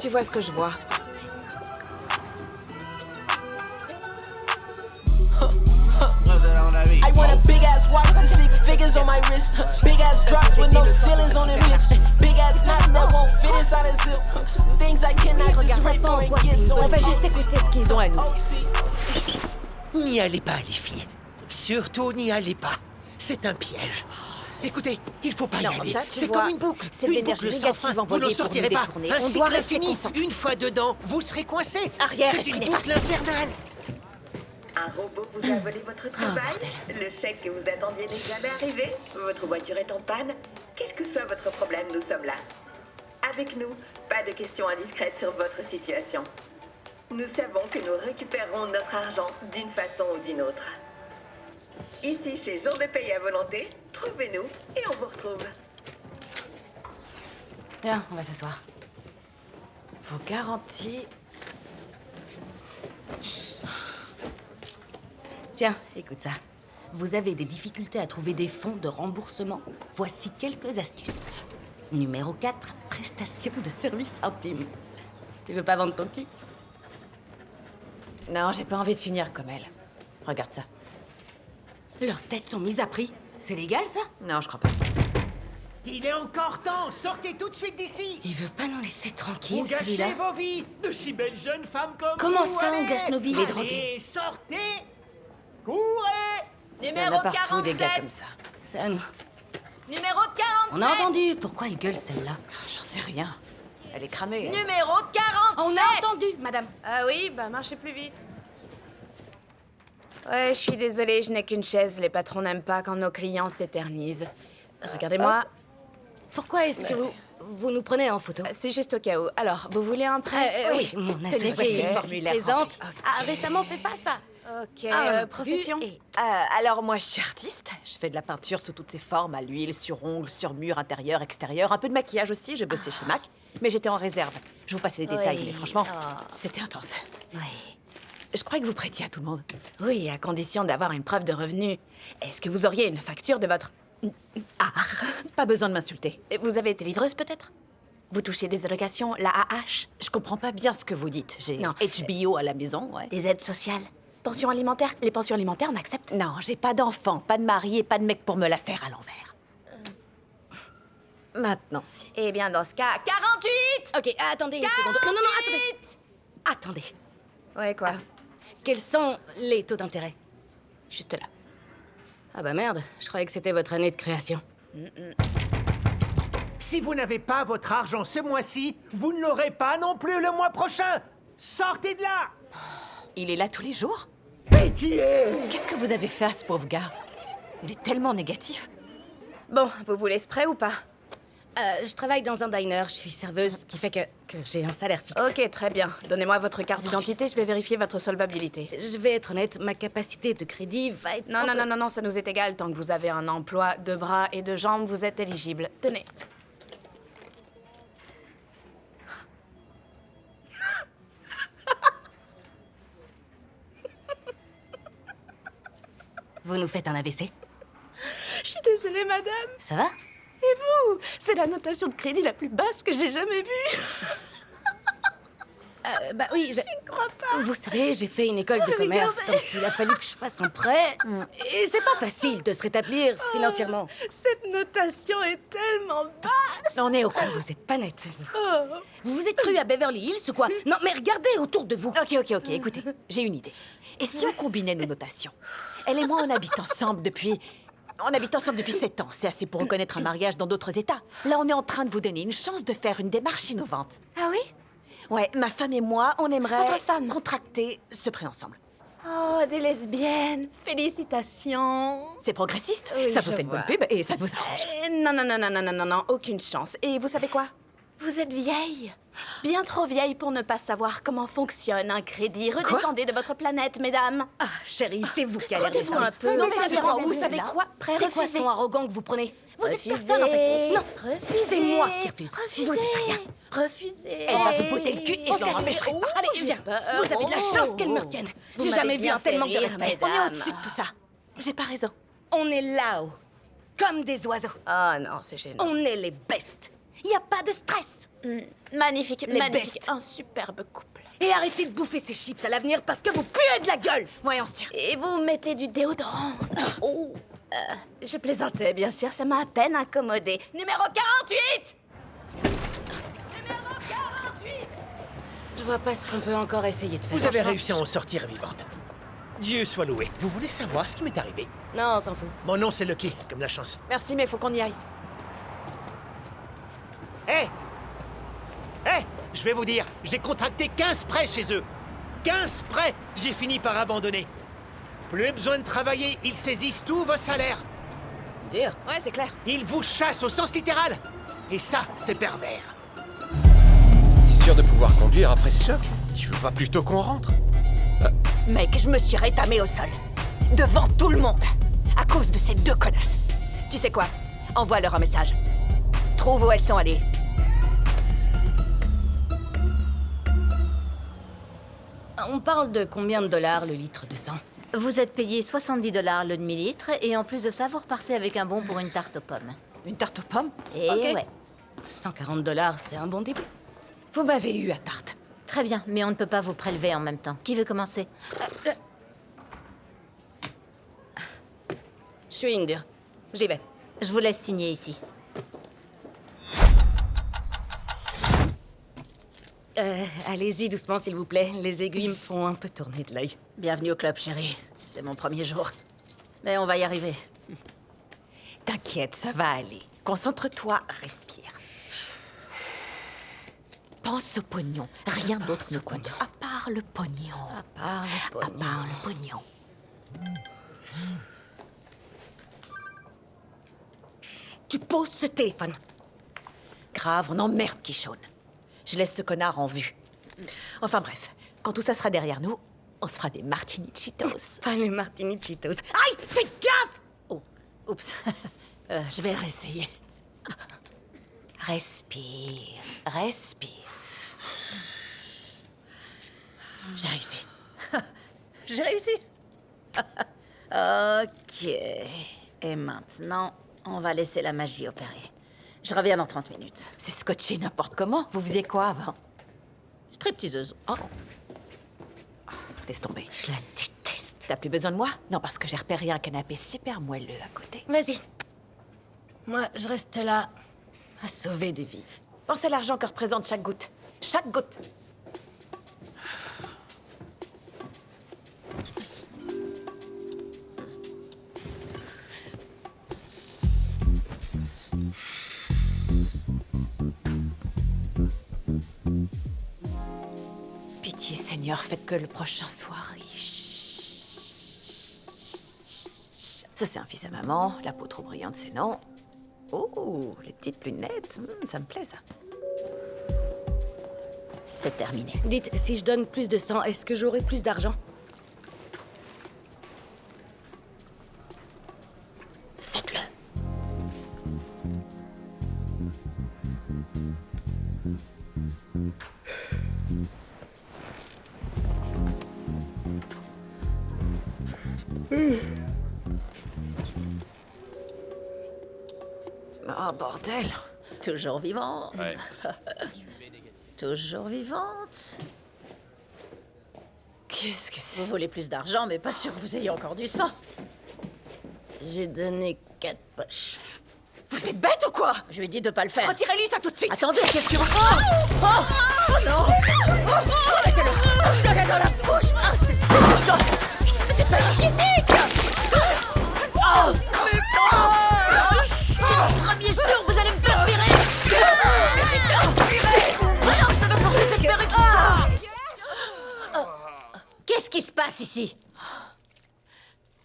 tu vois ce que je vois. I want a big ass watch with 6 figures on my wrist. Big ass drops with no ceilings on them bitch. Big ass knots that won't fit inside a zip. Things I cannot just pray for and get so On va juste écouter ce qu'ils ont à nous dire. N'y allez pas, les filles. Surtout n'y allez pas. C'est un piège. Écoutez, il faut pas Non, y aller. ça, tu C'est vois, comme une boucle. c'est de Une l'énergie boucle sans négative fin. Vous envoyée n'en pour sortirez nous pas. détourner. Un On doit cycle rester infini. concentré. Une fois dedans, vous serez coincé. Arrière, C'est esprit une néfaste. boucle infernale. Un robot vous a volé votre travail, le chèque que vous attendiez n'est jamais arrivé, votre voiture est en panne. Quel que soit votre problème, nous sommes là. Avec nous, pas de questions indiscrètes sur votre situation. Nous savons que nous récupérerons notre argent d'une façon ou d'une autre. Ici, chez Jour de paye à volonté, trouvez-nous et on vous retrouve. Viens, on va s'asseoir. Vos garanties... Tiens, écoute ça. Vous avez des difficultés à trouver des fonds de remboursement? Voici quelques astuces. Numéro 4, prestation de services intimes. Tu veux pas vendre ton cul? Non, j'ai pas envie de finir comme elle. Regarde ça. Leurs têtes sont mises à prix. C'est légal, ça? Non, je crois pas. Il est encore temps. Sortez tout de suite d'ici. Il veut pas nous laisser Vous tranquilles, gâchez celui-là. vos vies de si belles jeunes femmes comme Comment vous. ça, on Allez. gâche nos vies? Les Allez, drogués. sortez. Courez. Il y en a partout des gars comme ça. C'est à nous. Numéro 47. On a entendu. Pourquoi il gueule, celle-là? J'en sais rien. Elle est cramée. Numéro 47. On a entendu, madame. Ah oui, bah marchez plus vite. Ouais, je suis désolée, je n'ai qu'une chaise. Les patrons n'aiment pas quand nos clients s'éternisent. Regardez-moi, Pourquoi est-ce que vous nous prenez en photo? c'est juste au cas où. Alors, vous voulez un prêt? Oui, mon Tenez, associé voici le formulaire présente. a récemment fait pas ça. Ok, Ah, profession? Alors moi je suis artiste, je fais de la peinture sous toutes ses formes, à l'huile, sur ongles, sur mur, intérieur, extérieur, un peu de maquillage aussi, j'ai bossé chez MAC, mais j'étais en réserve. Je vous passe les détails, Oui. mais franchement, Ah. c'était intense. Oui. Je croyais que vous prêtiez à tout le monde. Oui, à condition d'avoir une preuve de revenu. Est-ce que vous auriez une facture de votre... Pas besoin de m'insulter. Vous avez été livreuse, peut-être? Vous touchez des allocations, la AH? Je comprends pas bien ce que vous dites. J'ai Non. HBO à la maison, ouais. Des aides sociales? Pension alimentaire? Les pensions alimentaires, on accepte? Non, j'ai pas d'enfant, pas de mari et pas de mec pour me la faire à l'envers. Maintenant, si. Eh bien, dans ce cas, 48! Ok, attendez une seconde. Non, attendez. Attendez. Ouais, quoi? Quels sont les taux d'intérêt? Juste là. Ah bah merde, je croyais que c'était votre année de création. Si vous n'avez pas votre argent ce mois-ci, vous ne l'aurez pas non plus le mois prochain. Sortez de là. Il est là tous les jours? Pitié. Qu'est-ce que vous avez fait à ce pauvre gars? Il est tellement négatif. Bon, vous voulez ce prêt ou pas? Je travaille dans un diner, je suis serveuse, ce qui fait que j'ai un salaire fixe. Ok, très bien. Donnez-moi votre carte d'identité, je vais vérifier votre solvabilité. Je vais être honnête, ma capacité de crédit va être... Non, ça nous est égal. Tant que vous avez un emploi, 2 bras et 2 jambes, vous êtes éligible. Tenez. Vous nous faites un AVC? Je suis désolée, madame. Ça va? Et vous? C'est la notation de crédit la plus basse que j'ai jamais vue. Bah oui, je ne crois pas. Vous savez, j'ai fait une école de commerce, donc il a fallu que je fasse un prêt. Et c'est pas facile de se rétablir financièrement. Cette notation est tellement basse. On est au courant. Vous êtes pas nette. Vous vous êtes cru à Beverly Hills ou quoi? Non, mais regardez autour de vous. Ok, écoutez, j'ai une idée. Et si on combinait nos notations? Elle et moi, on habite ensemble depuis 7 ans. C'est assez pour reconnaître un mariage dans d'autres États. Là, on est en train de vous donner une chance de faire une démarche innovante. Ah oui? Ouais, ma femme et moi, on aimerait Votre femme? contracter ce prêt ensemble. Oh, des lesbiennes. Félicitations. C'est progressiste, Oui, ça vous je fait une bonne vois. pub et ça vous arrange. Non, aucune chance. Et vous savez quoi? Vous êtes vieille. Bien trop vieille pour ne pas savoir comment fonctionne un crédit. Redescendez de votre planète, mesdames. Ah, chérie, c'est vous qui allez Redescendez redescendre. un peu. Non, Non, mais mais c'est quoi, vous vous savez là quoi? Prêt, C'est quoi ce refusez. ton arrogant que vous prenez? Vous êtes Refusez. personne, en fait. Non, Refusez. c'est moi qui refuse. Refusez. Vous êtes rien. Refusez. Elle va vous botter le cul et je l'en empêcherai pas. Allez, j'ai viens. peur. Vous avez de la chance qu'elle me retienne. Vous J'ai m'avez jamais vu bien un tel fait manque de rire, respect. On est mesdames. au-dessus de tout ça. J'ai pas raison. On est là-haut, comme des oiseaux. Oh non, c'est gênant. On est les bestes. Y a pas de stress. Magnifique, Les magnifique. bestes. Un superbe couple. Et arrêtez de bouffer ces chips à l'avenir parce que vous puez de la gueule. Ouais, on se tire. Et vous mettez du déodorant. Oh. Je plaisantais, bien sûr, ça m'a à peine incommodé. Numéro 48 Numéro 48 Je vois pas ce qu'on peut encore essayer de faire. Vous avez réussi à en sortir vivante. Dieu soit loué. Vous voulez savoir ce qui m'est arrivé? Non, on s'en fout. Mon nom, c'est Lucky, comme la chance. Merci, mais faut qu'on y aille. Hé! Hé! Je vais vous dire, j'ai contracté 15 prêts chez eux. 15 prêts! J'ai fini par abandonner. Plus besoin de travailler, ils saisissent tous vos salaires. Dire. Ouais, c'est clair. Ils vous chassent au sens littéral. Et ça, c'est pervers. T'es sûr de pouvoir conduire après ce choc? Tu veux pas plutôt qu'on rentre? Mec, je me suis rétamé au sol. Devant tout le monde. À cause de ces deux connasses. Tu sais quoi? Envoie-leur un message. Trouve où elles sont allées. On parle de combien de dollars le litre de sang? Vous êtes payé 70 $ le demi-litre et en plus de ça, vous repartez avec un bon pour une tarte aux pommes. Une tarte aux pommes? Et Ok. ouais. 140 $, c'est un bon début. Vous m'avez eu à tarte. Très bien, mais on ne peut pas vous prélever en même temps. Qui veut commencer? Je suis Indur. J'y vais. Je vous laisse signer ici. Allez-y doucement, s'il vous plaît. Les aiguilles me font un peu tourner de l'œil. Bienvenue au club, chérie. C'est mon premier jour. Mais on va y arriver. T'inquiète, ça va aller. Concentre-toi, respire. Pense au pognon. Rien d'autre ne compte. À part le pognon. À part le À pognon. part le pognon. Tu poses ce téléphone. Grave, on emmerde Kishon. Je laisse ce connard en vue. Enfin bref, quand tout ça sera derrière nous, on se fera des martini Cheetos. Pas les martini Cheetos. Aïe, fais gaffe! Oh, oups. Je vais réessayer. Respire, respire. J'ai réussi. J'ai réussi. Ok. Et maintenant, on va laisser la magie opérer. Je reviens dans 30 minutes. C'est scotché n'importe comment. Vous faisiez quoi avant? Stripteaseuse. Oh. Laisse tomber. Je la déteste. T'as plus besoin de moi? Non, parce que j'ai repéré un canapé super moelleux à côté. Vas-y. Moi, je reste là à sauver des vies. Pense à l'argent que représente chaque goutte. Chaque goutte. Pitié, Seigneur, faites que le prochain soit riche. Ça, c'est un fils à maman. La peau trop brillante, c'est non. Oh, les petites lunettes, ça me plaît, ça. C'est terminé. Dites, si je donne plus de sang, est-ce que j'aurai plus d'argent? Faites-le. Oh, bordel. Toujours vivant. Ouais. Toujours vivante. Qu'est-ce que c'est? Vous voulez plus d'argent, mais pas sûr que vous ayez encore du sang. J'ai donné 4 poches. Vous êtes bête ou quoi? Je lui ai dit de pas le faire. Retirez-lui ça tout de suite. Attendez, qu'est-ce que... Oh non. Arrêtez-le. Le gars dans la bouche. Ah, c'est... Putain. Mais c'est pas hygiénique. Oh, mais Premier jour, vous allez me faire virer. alors, je veux porter cette perruque ce soir. Qu'est-ce qui se passe ici?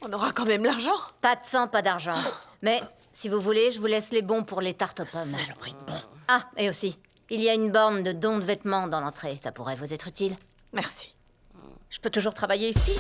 On aura quand même l'argent. Pas de sang, pas d'argent. Mais si vous voulez, je vous laisse les bons pour les tartes aux pommes. Saloperie de bon. Ah, et aussi, il y a une borne de dons de vêtements dans l'entrée. Ça pourrait vous être utile. Merci. Je peux toujours travailler ici?